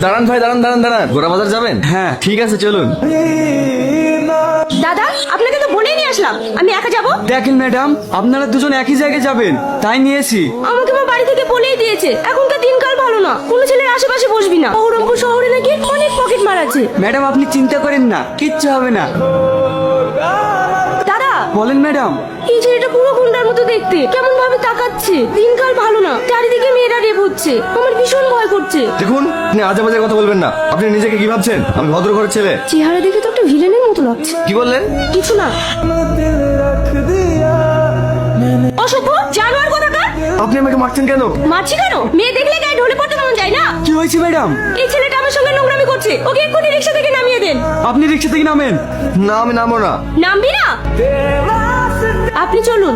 দাঁড়ান ভাই, দাঁড়ান দাঁড়ান দাঁড়ান, গোড়া বাজার যাবেন? হ্যাঁ। ঠিক আছে, চলুন। দাদা, আপনাকে তো বলেই নিয়ে আসলাম আমি একা যাব। দেখেন ম্যাডাম, আপনারা দুজন একই জায়গায় যাবেন, তাই নিয়েছি। আমাকে আমার বাড়ি থেকে বলেই দিয়েছে এখনকার দিনকাল ভালো না, কোনো ছেলের আশেপাশে বসবি না। বহরমপুর শহরে নাকি অনেক পকেট মার আছে। ম্যাডাম আপনি চিন্তা করেন না, কিচ্ছু হবে না। দাদা, বলেন ম্যাডাম। এই ছেলেটা পুরো গুন্ডার মতো দেখতে, কেমন ভাবে তাকাচ্ছে। দিনকাল ভালো না, চারিদিকে মেয়েরা রেপ হচ্ছে, আমার ভীষণ ভয় করছে। দেখুন, আপনি আজে বাজে কথা বলবেন না। আপনি নিজেকে কি ভাবছেন? আমি ভদ্র ঘরের ছেলে। চেহারা দেখে তো একটা ভিলেনের মতো লাগছে। কি বললেন? কিছু না। অসভ্য জানোয়ার কোথাকার। আপনি আমাকে মারছেন কেন? মারছি কেন? মেয়ে দেখলে গায়ে ঢলে পড়তে মন যায় না। কি হয়েছে ম্যাডাম? এই ছেলেটা আমার সঙ্গে নোংরামি করছে, ওকে এক্ষুনি রিক্সা থেকে নামিয়ে দেন। আপনি রিক্সা থেকে নামেন। না, আমি নামবো না। নামবি না? আপনি চলুন।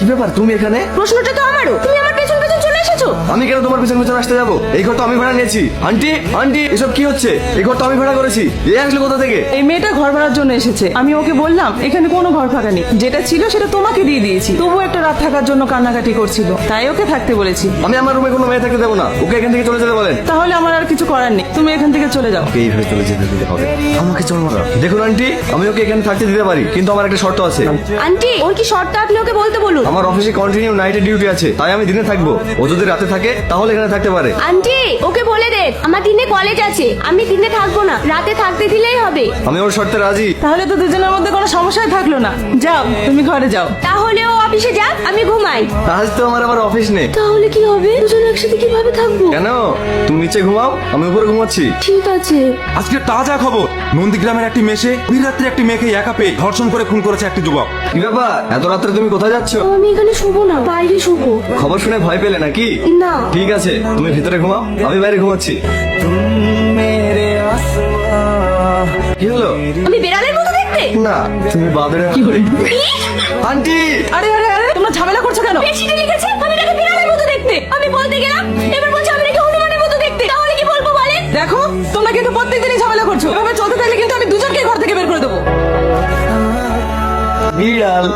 কি ব্যাপার, তুমি এখানে? প্রশ্নটা তো আমারও, তুমি আমার পেছন পেছন চলে এসেছো। আমি কেন তোমার পিছন পিছন আসতে যাবো? এই ঘর তো আমি ভাড়া নিয়েছি। আন্টি আন্টি, এসব কি হচ্ছে? এই ঘর তো আমি ভাড়া করেছি। এ আসলে কোথা থেকে? এই মেয়েটা ঘর ভাড়ার জন্য এসেছে। আমি ওকে বললাম এখানে কোনো ঘর ফাঁকা নেই, যেটা ছিল সেটা তোমাকে দিয়ে দিয়েছি। তবু একটা রাত থাকার জন্য কান্নাকাটি করছিল, তাই ওকে থাকতে বলেছি। আমি আমার রুমে কোনো মেয়ে থাকতে দেবো না। ওকে এখান থেকে চলে যেতে বলেন। তাহলে আমার আর কিছু করার নেই, তুমি এখান থেকে চলে যাও। ওকে এইভাবে চলে যেতে দিতে হবে। আমাকে চল মারা। দেখুন আন্টি, আমি ওকে এখানে থাকতে দিতে পারি, কিন্তু আমার একটা শর্ত আছে। আন্টি, ওর কি শর্ত আপনি ওকে বলতে বলুন। আমার অফিসে কন্টিনিউ নাইটে ডিউটি আছে, তাই আমি দিনে থাকবো। ও যদি রাতে থাকে তাহলে এখানে থাকতে পারে। আন্টি, ওকে বলে দেন আমার দিনে কলেজ আছে, আমি দিনে থাকবো না, রাতে থাকতে দিলেই হবে। আমি ওর শর্তে রাজি। তাহলে তো দুজনের মধ্যে কোনো সমস্যাই থাকলো না। যাও, তুমি ঘরে যাও। তাহলে ও অফিসে যাক, আমি ঘুমাই। আজ তো আমার আবার অফিস নেই। তাহলে কি হবে? দুজন একসাথে কিভাবে থাকবো? কেন? তুমি নিচে ঘুমাও, আমি উপরে ঘুমাচ্ছি। ঠিক আছে। আজকে তাজা খবর, নন্দীগ্রামের একটি মেশে বীররাত্রি একটি মেয়েকে একা পেয়ে ধর্ষণ করে খুন করেছে একটি যুবক। কি ব্যাপার, এত রাত্রে তুমি কোথায় যাচ্ছ? আমি এখানে শুবো না, বাইরে শুবো। খবর শুনে ভয় পেলে নাকি? না। ঠিক আছে, তুমি ভিতরে ঘুমাও, আমি বাইরে ঘুমাচ্ছি। কি হলো? আমি বেড়ালের মতো দেখতে? না, তুমি বাদরে। আন্টি, আরে আরে আরে, তোমরা ঝামেলা করছো কেন? বেশিটা লিখেছে আমি নাকি বেড়ালের মতো দেখতে। আমি বলতে গেলাম, এবার বলছে আমি নাকি হনুমানের মতো দেখতে। তাহলে কি বলবো বলেন? দেখো, তোমরা কিন্তু প্রত্যেকদিনই ঝামেলা করছো। এভাবে চলতে থাকলে কিন্তু আমি দুজনকে ঘর থেকে বের করে দেবো। বিড়াল।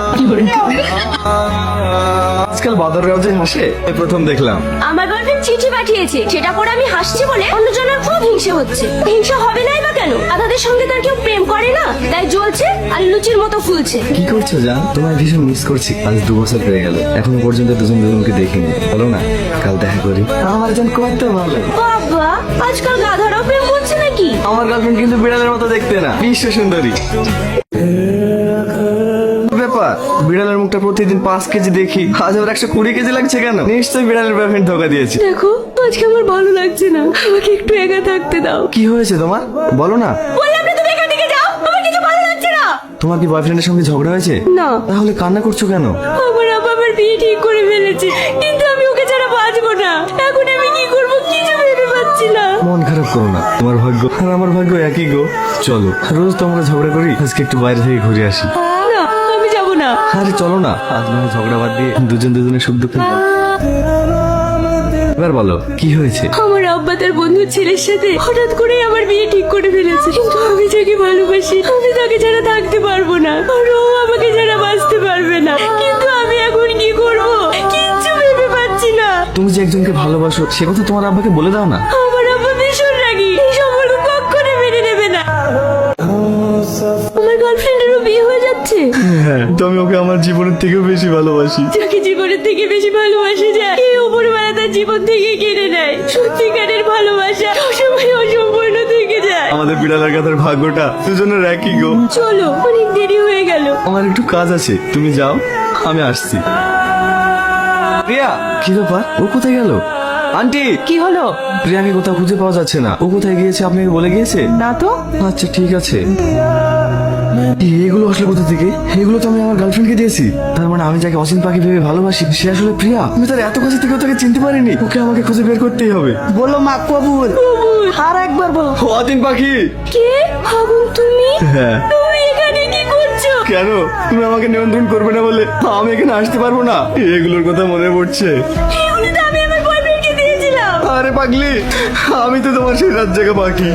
আজকাল বাদররাও যে হাসে, এই প্রথম দেখলাম। আমার গার্লফ্রেন্ড চিঠি পাঠিয়েছে, সেটা পরে আমি হাসছি বলে অন্যজনের খুব হিংসে হচ্ছে। হিংসা হবে নাই বা কেন? তাদের সঙ্গে তার কেউ প্রেম করে না, তাই জ্বলছে আর লুচির মতো ফুলছে। কি করছো জান? তোমায় ভীষণ মিস করছি। আজ 2 বছর হয়ে গেল, এখনো পর্যন্ত দুজন দুজনকে দেখিনি। বলো না, কাল দেখা করি। আমার জান কত ভালো। বাবা, আজকাল গাধারাও প্রেম করছে নাকি? আমার গার্লফ্রেন্ড কিন্তু বিড়ালের মতো দেখতে না, বিশ্ব সুন্দরী। ব্যাপার, বিড়ালের মুখটা প্রতিদিন 5 কেজি দেখি, আজ আবার 120 কেজি লাগছে কেন? নিশ্চয়ই বিড়ালের বয়ফ্রেন্ড ধোকা দিয়েছে। দেখো, আজকে আমার ভালো লাগছে না, আমাকে একটু একা থাকতে দাও। কি হয়েছে তোমার? বলো না। বললাম না তুমি এখান থেকে যাও, আমার কিছু ভালো লাগছে না। তোমার কি বয়ফ্রেন্ডের সঙ্গে ঝগড়া হয়েছে? না। তাহলে কান্না করছো কেন? আমার আব্বা আমার বিয়ে ঠিক করে ফেলেছে, কিন্তু আমি ওকে ছাড়া বাঁচবো না। এখন আমি কি করবো কিছু ভেবে পাচ্ছি না। মন খারাপ করো না, তোমার ভাগ্য আর আমার ভাগ্য একই গো। চলো, রোজ তো আমরা ঝগড়া করি, আজকে একটু বাইরে থেকে ঘুরে আসি। না, আমি যাবো না। আরে চলো না, আজ না হয় ঝগড়া বাদ দিয়ে দুজন দুজনের সুখ দুঃখ। এবার বলো, কি হয়েছে? আমার আব্বা তার বন্ধুর ছেলের সাথে হঠাৎ করে আমার বিয়ে ঠিক করে ফেলেছে, কিন্তু আমি যাকে ভালোবাসি আমি তাকে ছাড়া থাকতে পারবো না, আর ও আমাকে ছাড়া বাঁচতে পারবে না। কিন্তু আমি এখন কি করবো কিচ্ছু ভেবে পাচ্ছি না। তুমি যে একজনকে ভালোবাসো সে কথা তোমার আব্বাকে বলে দাও না। আমার আব্বা ভীষণ রাগী, এই সম্পর্ক কখনো মেনে নেবে না। আমার গার্লফ্রেন্ডেরও বিয়ে হয়ে যাচ্ছে। হ্যাঁ, তো আমি ওকে আমার জীবনের থেকেও বেশি ভালোবাসি। যাকে জীবনের থেকে বেশি ভালোবাসে যায়, এই উপরওয়ালা তার জীবন থেকে কেড়ে নেয়। সত্যিকারের ভালোবাসা সবসময় অসম্পূর্ণ থেকে যায়। আমাদের বিড়ালের কাছের ভাগ্যটা দুজনের একই গো। চলো, অনেক দেরি হয়ে গেল। আমার একটু কাজ আছে, তুমি যাও, আমি আসছি। প্রিয়া, কি ব্যাপার, ও কোথায় গেল? আন্টি, কি হলো? প্রিয়াকে কোথাও খুঁজে পাওয়া যাচ্ছে না। ও কোথায় গিয়েছে আপনাকে বলে গিয়েছে? না তো। আচ্ছা ঠিক আছে। এগুলো আসলে কোথা থেকে? এগুলো তো আমি আমার গার্লফ্রেন্ডকে দিয়েছি। তার মানে আমি যাকে অসীম পাখি ভেবে ভালোবাসি সে আসলে প্রিয়া। আমি তার এত কাছে থেকেও তাকে চিনতে পারিনি। ওকে আমাকে খুঁজে বের করতেই হবে। বলো মা কবুল। আর একবার বলো। ও অতীন পাখি। কে? আগুন, তুমি? হ্যাঁ। তুমি এখানে কি করছো? কেন? তুমি আমাকে নিয়ন্ত্রণ করবে না বলে আমি এখানে আসতে পারবো না? এগুলোর কথা মনে পড়ছে। এগুলো তো আমি আমার বয়ফ্রেন্ডকে দিয়েছিলাম। আরে পাগলি, আমি তো তোমার সেই রাত জায়গা পাখি।